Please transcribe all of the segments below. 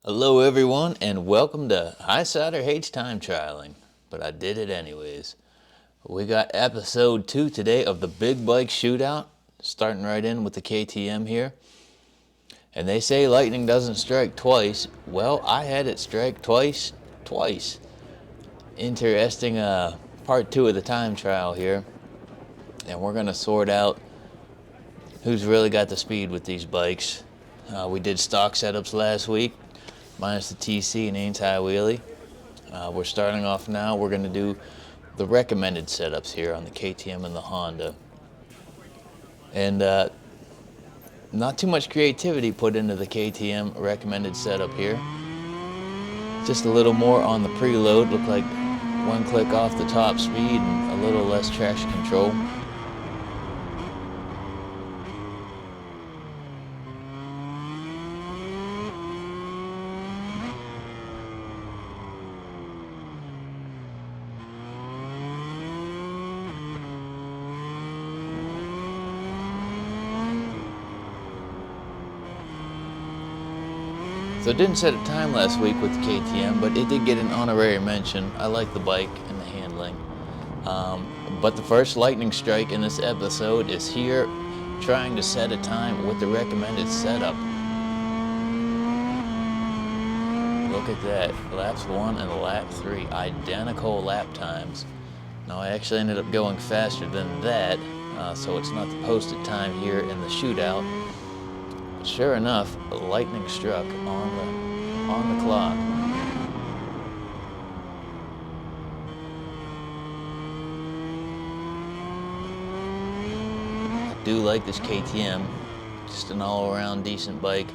Hello everyone and welcome to Highsider Hates Time Trialing, but I did it anyways. We got episode 2 today of the Big Bike Shootout, starting right in with the KTM here. And they say lightning doesn't strike twice. Well, I had it strike twice. Interesting part 2 of the time trial here. And we're going to sort out who's really got the speed with these bikes. We did stock setups last week, minus the TC and anti-wheelie. We're starting off now. We're going to do the recommended setups here on the KTM and the Honda. And not too much creativity put into the KTM recommended setup here. Just a little more on the preload. Looked like one click off the top speed and a little less traction control. So it didn't set a time last week with the KTM, but it did get an honorary mention. I like the bike and the handling. But the first lightning strike in this episode is here, trying to set a time with the recommended setup. Look at that, laps 1 and lap 3, identical lap times. Now I actually ended up going faster than that, so it's not the posted time here in the shootout. Sure enough, lightning struck on the clock. I do like this KTM, just an all-around decent bike.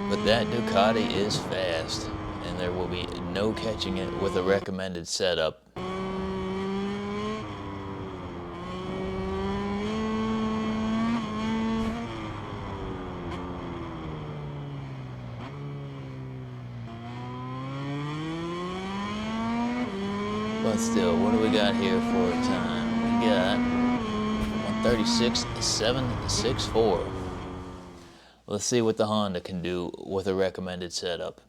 But that Ducati is fast, and there will be no catching it with a recommended setup. But still, what do we got here for a time? We got 136.764. Let's see what the Honda can do with a recommended setup.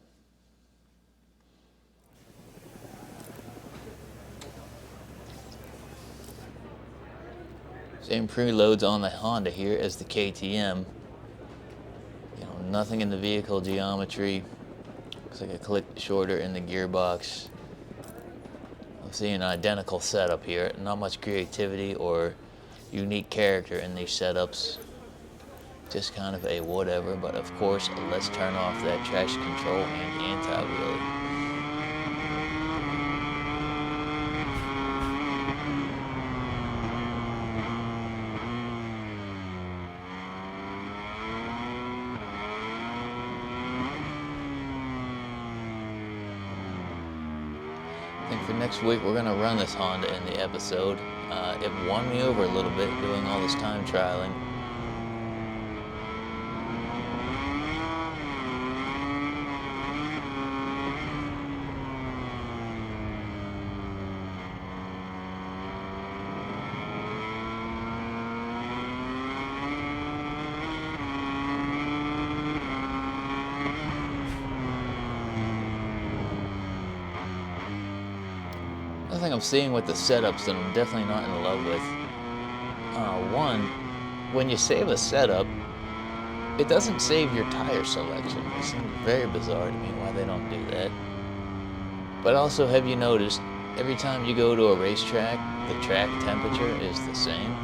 Same preloads on the Honda here as the KTM. Nothing in the vehicle geometry. Looks like a click shorter in the gearbox. I'm seeing an identical setup here. Not much creativity or unique character in these setups. Just kind of a whatever, but of course, let's turn off that traction control and anti-wheelie. I think for next week we're going to run this Honda in the episode. It won me over a little bit doing all this time trialing. The thing I'm seeing with the setups that I'm definitely not in love with. One, when you save a setup, it doesn't save your tire selection. It seems very bizarre to me why they don't do that. But also, have you noticed, every time you go to a racetrack, the track temperature is the same?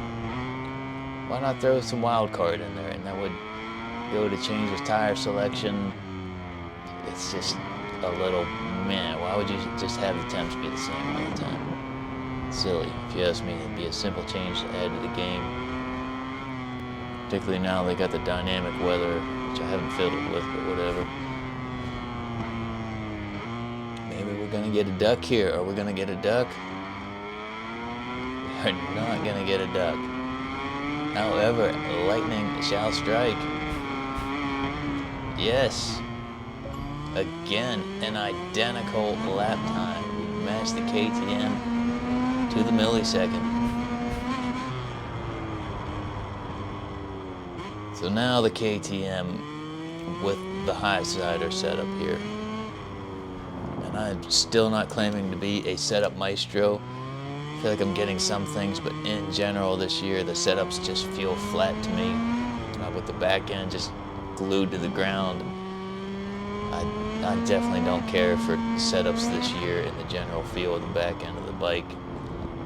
Why not throw some wild card in there, and that would go to change the tire selection? It's just a little meh. Why would you just have the temps be the same all the time? Silly. If you ask me, it'd be a simple change to add to the game. Particularly now they got the dynamic weather, which I haven't fiddled with, but whatever. Maybe we're gonna get a duck here. Are we gonna get a duck? We are not gonna get a duck. However, lightning shall strike. Yes. Again, an identical lap time. We matched the KTM to the millisecond. So now the KTM with the high sider setup here. And I'm still not claiming to be a setup maestro. I feel like I'm getting some things, but in general this year, the setups just feel flat to me. With the back end just glued to the ground. I definitely don't care for setups this year in the general feel of the back end of the bike.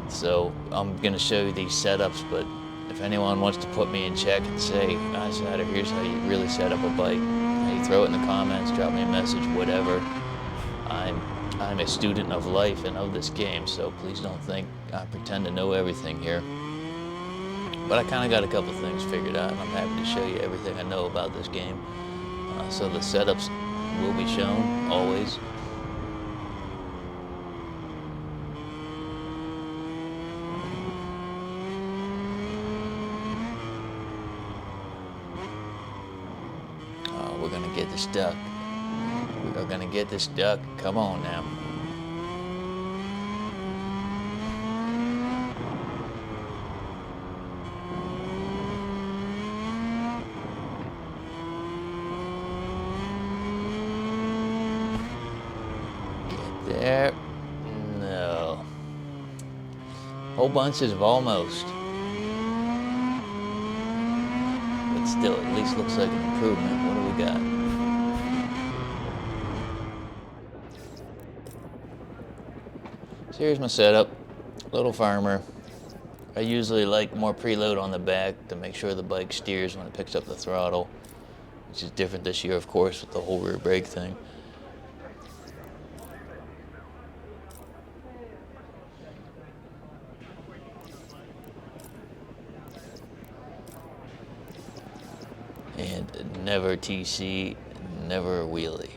So I'm gonna show you these setups, but if anyone wants to put me in check and say, Sider, here's how you really set up a bike, hey, throw it in the comments, drop me a message, whatever. I'm a student of life and of this game, so please don't think I pretend to know everything here. But I kind of got a couple things figured out, and I'm happy to show you everything I know about this game. So the setups will be shown, always. We're gonna get this duck. We're gonna get this duck. Come on now. There. No. Whole bunches of almost. But still, at least looks like an improvement. What do we got? So here's my setup. A little firmer. I usually like more preload on the back to make sure the bike steers when it picks up the throttle, which is different this year, of course, with the whole rear brake thing. And never TC, never a wheelie.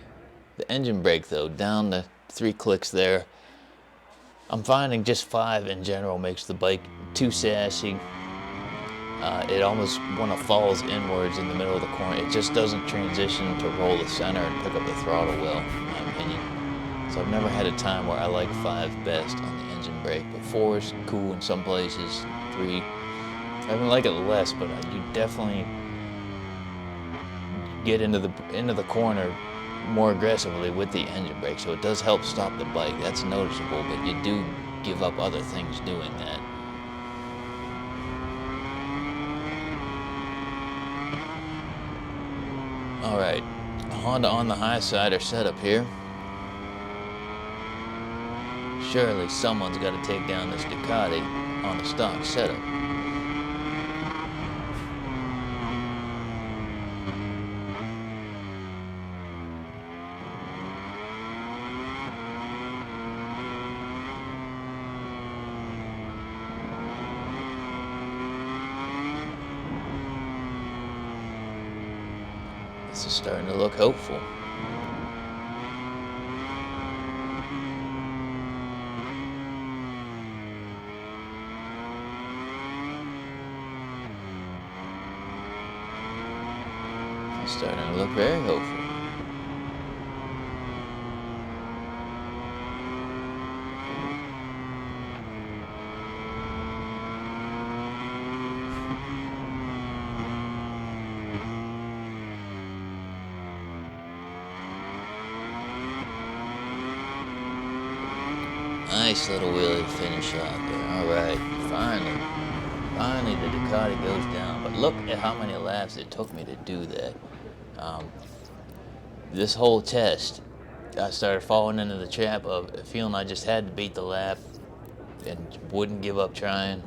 The engine brake though, down to 3 clicks there. I'm finding just 5 in general makes the bike too sassy. It almost, when it falls inwards in the middle of the corner, it just doesn't transition to roll the center and pick up the throttle well, in my opinion. So I've never had a time where I like 5 best on the engine brake, but 4 is cool in some places, 3, I don't like it less, but you definitely get into the corner more aggressively with the engine brake, so it does help stop the bike. That's noticeable, but you do give up other things doing that. All right, Honda on the high side are set up here. Surely someone's got to take down this Ducati on the stock setup. This is starting to look hopeful. It's starting to look very hopeful. Nice little wheelie to finish off there. All right, finally the Ducati goes down. But look at how many laps it took me to do that. This whole test, I started falling into the trap of feeling I just had to beat the lap and wouldn't give up trying.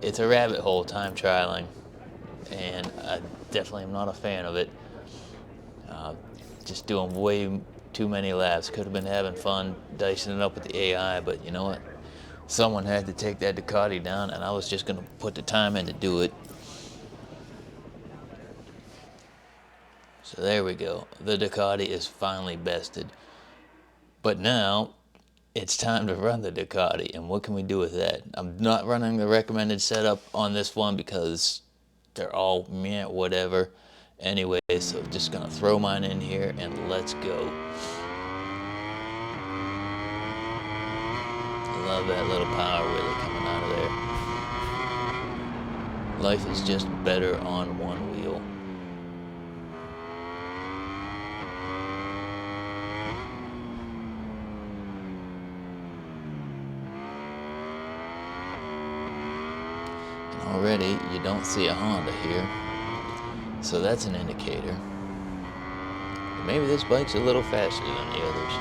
It's a rabbit hole, time trialing, and I definitely am not a fan of it. Just doing way too many laps. Could have been having fun dicing it up with the AI, but you know what? Someone had to take that Ducati down, and I was just going to put the time in to do it. So there we go. The Ducati is finally bested. But now, it's time to run the Ducati, and what can we do with that? I'm not running the recommended setup on this one because they're all meh, whatever. Anyway, so just gonna throw mine in here and let's go. Love that little power wheelie coming out of Life is just better on one wheel. And already you don't see a Honda here, so that's an indicator. Maybe this bike's a little faster than the others.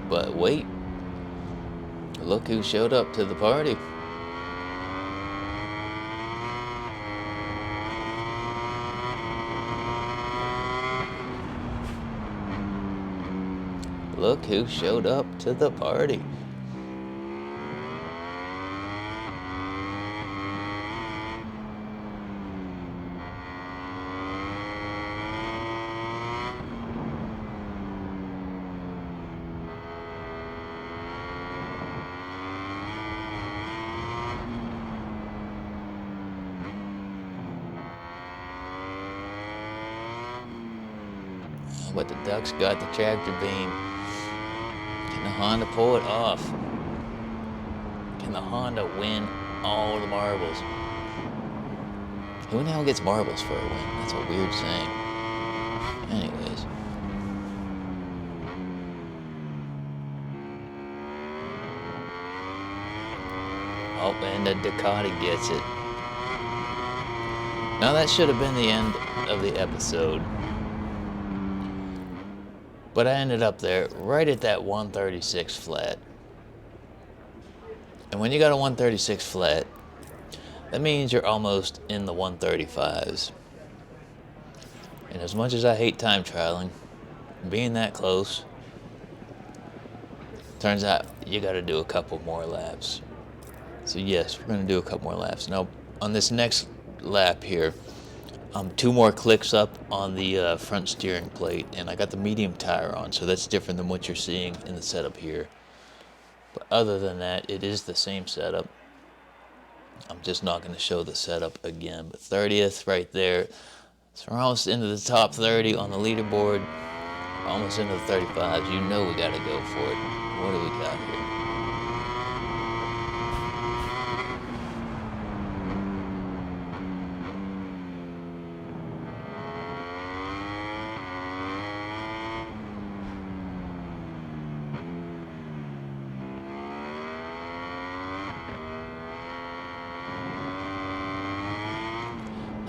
But wait, look who showed up to the party. Look who showed up to the party. But the Ducks got the tractor beam. Can the Honda pull it off? Can the Honda win all the marbles? Who the hell gets marbles for a win? That's a weird saying. Anyways. Oh, and the Ducati gets it. Now that should have been the end of the episode. But I ended up there right at that 136 flat. And when you got a 136 flat, that means you're almost in the 135s. And as much as I hate time trialing, being that close, turns out you got to do a couple more laps. So yes, we're going to do a couple more laps. Now, on this next lap here, 2 more clicks up on the front steering plate, and I got the medium tire on, so that's different than what you're seeing in the setup here. But other than that, it is the same setup. I'm just not going to show the setup again. But 30th right there. So we're almost into the top 30 on the leaderboard. Almost into the 35s. You know we got to go for it. What do we got here?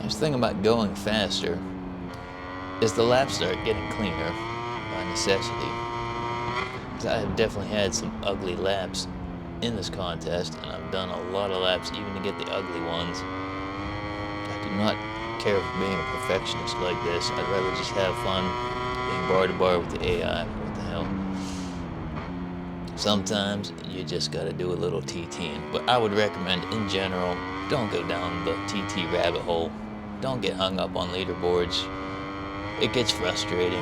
Nice thing about going faster is the laps start getting cleaner by necessity. Because I have definitely had some ugly laps in this contest, and I've done a lot of laps even to get the ugly ones. I do not care for being a perfectionist like this. I'd rather just have fun being bar to bar with the AI. What the hell? Sometimes you just gotta do a little TTing. But I would recommend, in general, don't go down the TT rabbit hole. Don't get hung up on leaderboards. It gets frustrating.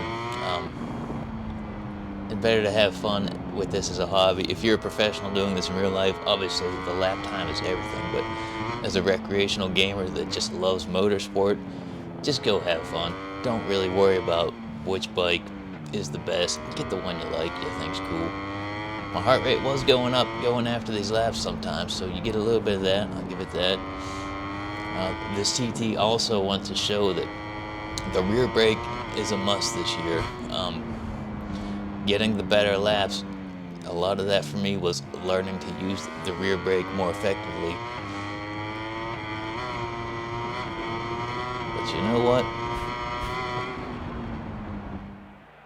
It's better to have fun with this as a hobby. If you're a professional doing this in real life, obviously the lap time is everything. But as a recreational gamer that just loves motorsport, just go have fun. Don't really worry about which bike is the best. Get the one you like, you think's cool. My heart rate was going up going after these laps sometimes, so you get a little bit of that. I'll give it that. This TT also wants to show that the rear brake is a must this year. Getting the better laps, a lot of that for me was learning to use the rear brake more effectively. But you know what?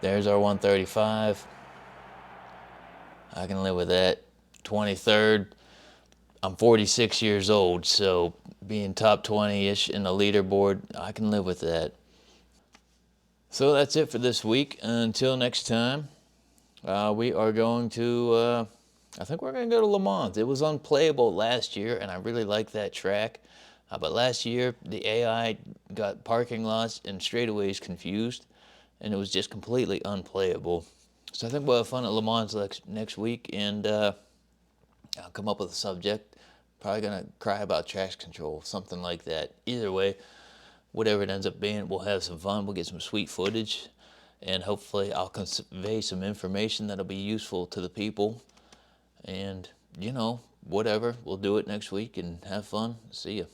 There's our 135. I can live with that. 23rd. I'm 46 years old, so being top 20-ish in the leaderboard, I can live with that. So that's it for this week. Until next time, we are going to, I think we're going to go to Le Mans. It was unplayable last year, and I really like that track. But last year, the AI got parking lots and straightaways confused, and it was just completely unplayable. So I think we'll have fun at Le Mans next week, and I'll come up with a subject. Probably going to cry about traction control, something like that. Either way, whatever it ends up being, we'll have some fun. We'll get some sweet footage, and hopefully I'll convey some information that'll be useful to the people. And, you know, whatever. We'll do it next week and have fun. See ya.